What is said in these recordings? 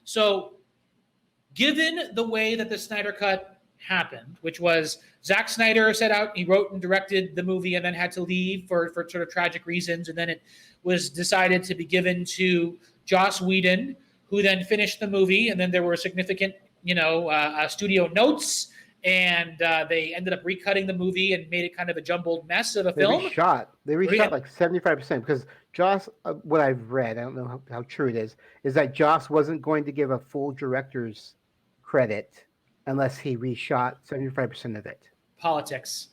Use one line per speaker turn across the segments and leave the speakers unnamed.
So, given the way that the Snyder Cut happened, which was Zack Snyder set out, he wrote and directed the movie and then had to leave for sort of tragic reasons. And then it was decided to be given to Joss Whedon, who then finished the movie. And then there were significant, studio notes. And they ended up recutting the movie and made it kind of a jumbled mess of a film.
They reshot like 75% because Joss, what I've read, I don't know how true it is that Joss wasn't going to give a full director's credit unless he reshot 75% of it.
Politics.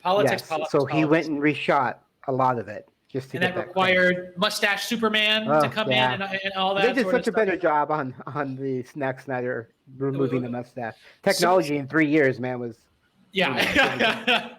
So he went and reshot a lot of it just to
get that required credit. Mustache Superman to come in and all that.
They did such a better job on the Zack Snyder removing the mustache. Technology in 3 years, man, was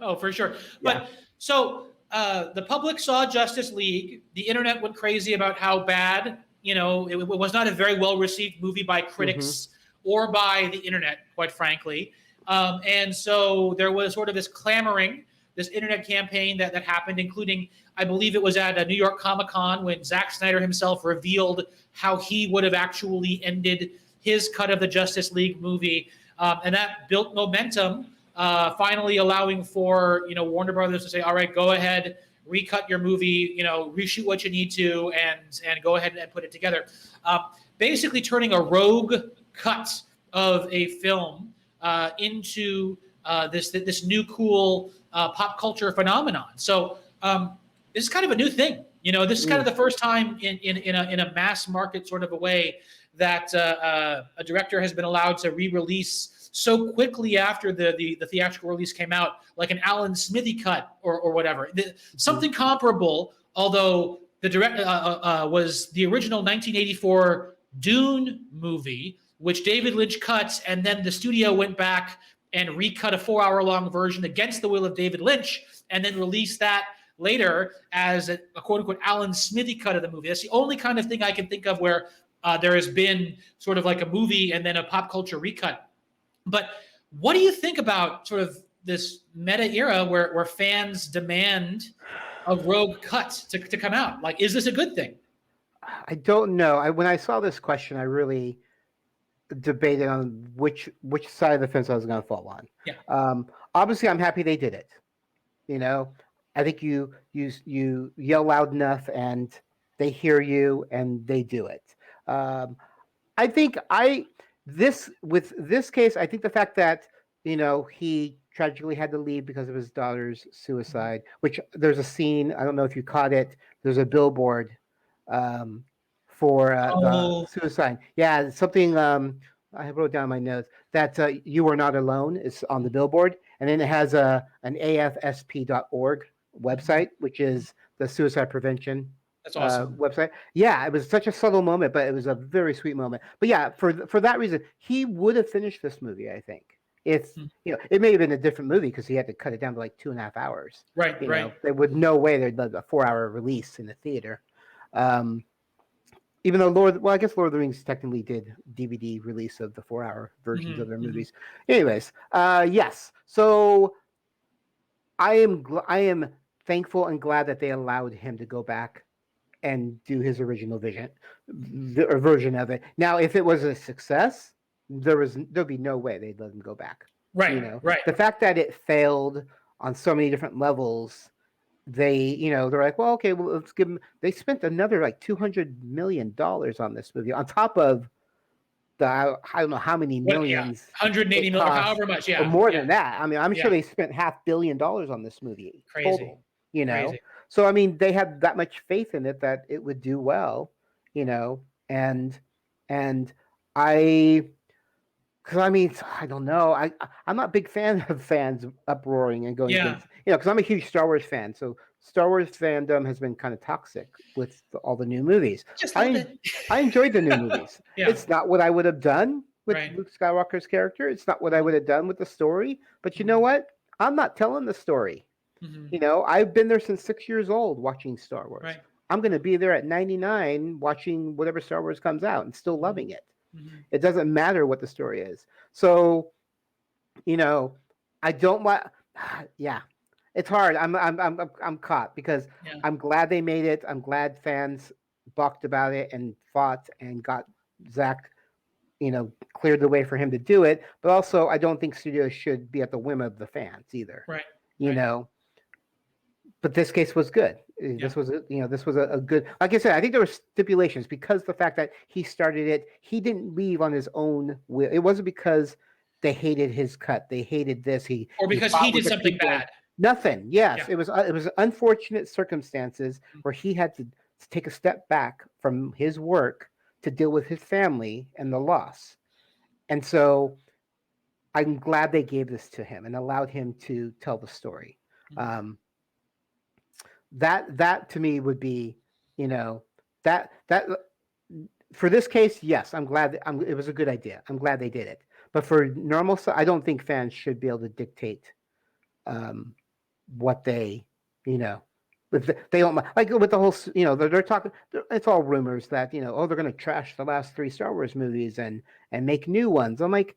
oh, for sure. But so the public saw Justice League. The internet went crazy about how bad, it was not a very well received movie by critics or by the internet, quite frankly. And so there was sort of this clamoring, this internet campaign that happened, including, I believe it was at a New York Comic-Con when Zack Snyder himself revealed how he would have actually ended his cut of the Justice League movie. And that built momentum, finally allowing for, Warner Brothers to say, all right, go ahead, recut your movie, reshoot what you need to, and go ahead and put it together. Basically turning a rogue cut of a film into this new cool pop culture phenomenon. So this is kind of a new thing. This is kind of the first time in a mass market sort of a way that a director has been allowed to re-release so quickly after the theatrical release came out, like an Alan Smithy cut or whatever. Something comparable, although the direct was the original 1984 Dune movie, which David Lynch cuts, and then the studio went back and recut a 4-hour-long version against the will of David Lynch, and then released that later as a quote-unquote Alan Smithy cut of the movie. That's the only kind of thing I can think of where there has been sort of like a movie and then a pop culture recut. But what do you think about sort of this meta era where fans demand a rogue cut to come out? Like, is this a good thing?
I don't know. When I saw this question, I really debated on which side of the fence I was going to fall on.
Yeah.
Obviously, I'm happy they did it. I think you yell loud enough and they hear you and they do it. I think with this case, I think the fact that he tragically had to leave because of his daughter's suicide, which there's a scene, I don't know if you caught it, there's a billboard for the suicide. Yeah, something I wrote down in my notes that "You Are Not Alone" is on the billboard, and then it has an afsp.org website, which is the suicide prevention.
That's awesome.
Website. Yeah, it was such a subtle moment, but it was a very sweet moment. But yeah, for that reason, he would have finished this movie, I think. If it may have been a different movie because he had to cut it down to like 2.5 hours.
Right.
There would no way there'd be a 4-hour release in the theater. Even though I guess Lord of the Rings technically did DVD release of the 4-hour versions of their movies. Anyways, yes. So I am thankful and glad that they allowed him to go back and do his original version of it. Now, if it was a success, there'd be no way they'd let him go back.
Right. Right.
The fact that it failed on so many different levels, they're like, well, okay, well, let's give them. They spent another like $200 million on this movie on top of I don't know how many millions.
180 million, however much,
or more than that. I mean, I'm sure they spent $500 million on this movie.
Crazy.
Total, Crazy. So I mean, they had that much faith in it that it would do well, and because I mean, I don't know. I'm not a big fan of fans uproaring and going against, because I'm a huge Star Wars fan. So Star Wars fandom has been kind of toxic with all the new movies. I enjoyed the new movies. It's not what I would have done with Luke Skywalker's character. It's not what I would have done with the story. But you know what? I'm not telling the story. Mm-hmm. I've been there since 6 years old watching Star Wars.
Right.
I'm going to be there at 99 watching whatever Star Wars comes out and still loving it.
Mm-hmm.
It doesn't matter what the story is. So, I don't want. Yeah, it's hard. I'm caught because I'm glad they made it. I'm glad fans balked about it and fought and got Zack cleared the way for him to do it. But also, I don't think studios should be at the whim of the fans either.
Right.
You know, but this case was good. This was a good. Like I said, I think there were stipulations because the fact that he started it, he didn't leave on his own will. It wasn't because they hated his cut, they hated this.
Or because he did something bad.
Nothing. Yes, it was unfortunate circumstances where he had to take a step back from his work to deal with his family and the loss. And so I'm glad they gave this to him and allowed him to tell the story. That to me would be, that for this case, yes, I'm glad it was a good idea. I'm glad they did it. But for normal stuff, I don't think fans should be able to dictate what they, they don't like with the whole, they're talking. It's all rumors that they're going to trash the last 3 Star Wars movies and make new ones. I'm like,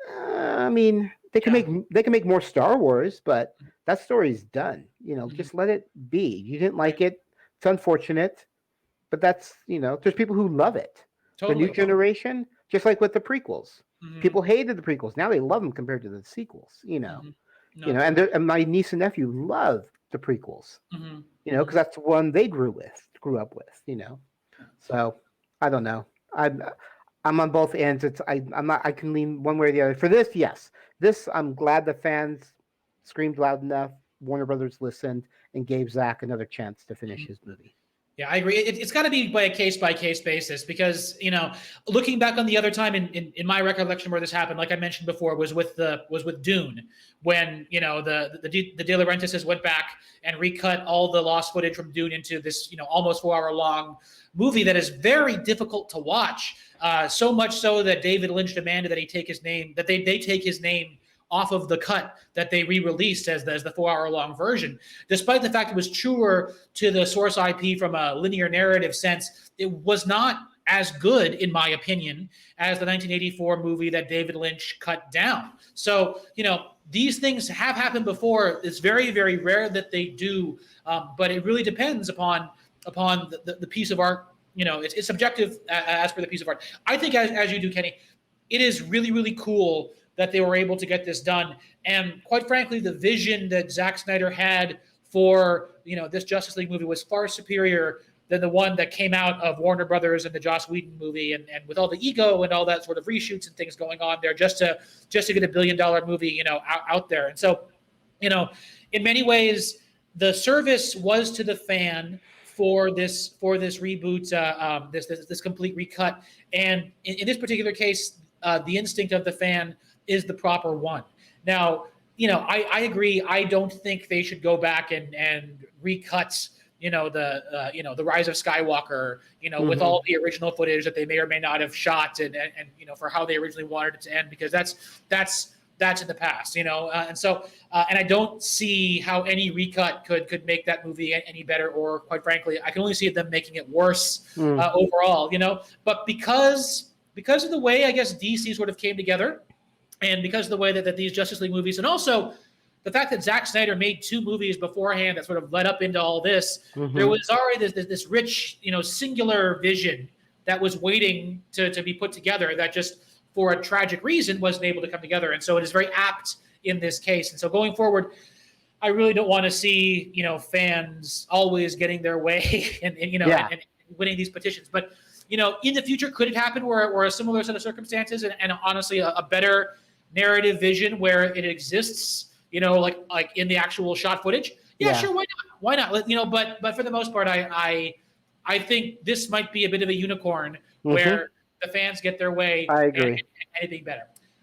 I mean, they can make more Star Wars, but that story's done. Just let it be. You didn't like it. It's unfortunate, but that's there's people who love it. Totally. The new generation, just like with the prequels, people hated the prequels. Now they love them compared to the sequels. And my niece and nephew love the prequels. Because that's the one they grew up with. So I don't know. I'm on both ends. I'm not. I can lean one way or the other. For this, yes. This, I'm glad the fans screamed loud enough. Warner Brothers listened and gave Zack another chance to finish his movie.
Yeah, I agree. It's got to be by a case-by-case basis because, looking back on the other time in my recollection where this happened, like I mentioned before, was with Dune, when, the De Laurentises went back and recut all the lost footage from Dune into this, almost 4-hour-long movie that is very difficult to watch. So much so that David Lynch demanded that he take his name, that they take his name off of the cut that they re-released as the 4-hour-long version. Despite the fact it was truer to the source IP from a linear narrative sense, it was not as good, in my opinion, as the 1984 movie that David Lynch cut down. So, these things have happened before. It's very, very rare that they do, but it really depends upon the piece of art. It's subjective as per the piece of art. I think, as you do, Kenny, it is really, really cool that they were able to get this done. And quite frankly, the vision that Zack Snyder had for, this Justice League movie was far superior than the one that came out of Warner Brothers and the Joss Whedon movie, and with all the ego and all that sort of reshoots and things going on there just to get a $1 billion movie, out there. And so, in many ways, the service was to the fan for this reboot, this complete recut. And in this particular case, the instinct of the fan is the proper one. Now, I agree. I don't think they should go back and recut, the Rise of Skywalker, with all the original footage that they may or may not have shot and for how they originally wanted it to end, because that's in the past, and so and I don't see how any recut could make that movie any better, or quite frankly, I can only see them making it worse overall, but because of the way, I guess, DC sort of came together, and because of the way that these Justice League movies, and also the fact that Zack Snyder made 2 movies beforehand that sort of led up into all this, there was already this rich, singular vision that was waiting to be put together that just, for a tragic reason, wasn't able to come together. And so it is very apt in this case. And so going forward, I really don't want to see, fans always getting their way and winning these petitions. But, in the future, could it happen where a similar set of circumstances and honestly a better narrative vision where it exists, like in the actual shot footage? Yeah, sure. Why not? But for the most part, I think this might be a bit of a unicorn where the fans get their way.
I agree.
And anything better.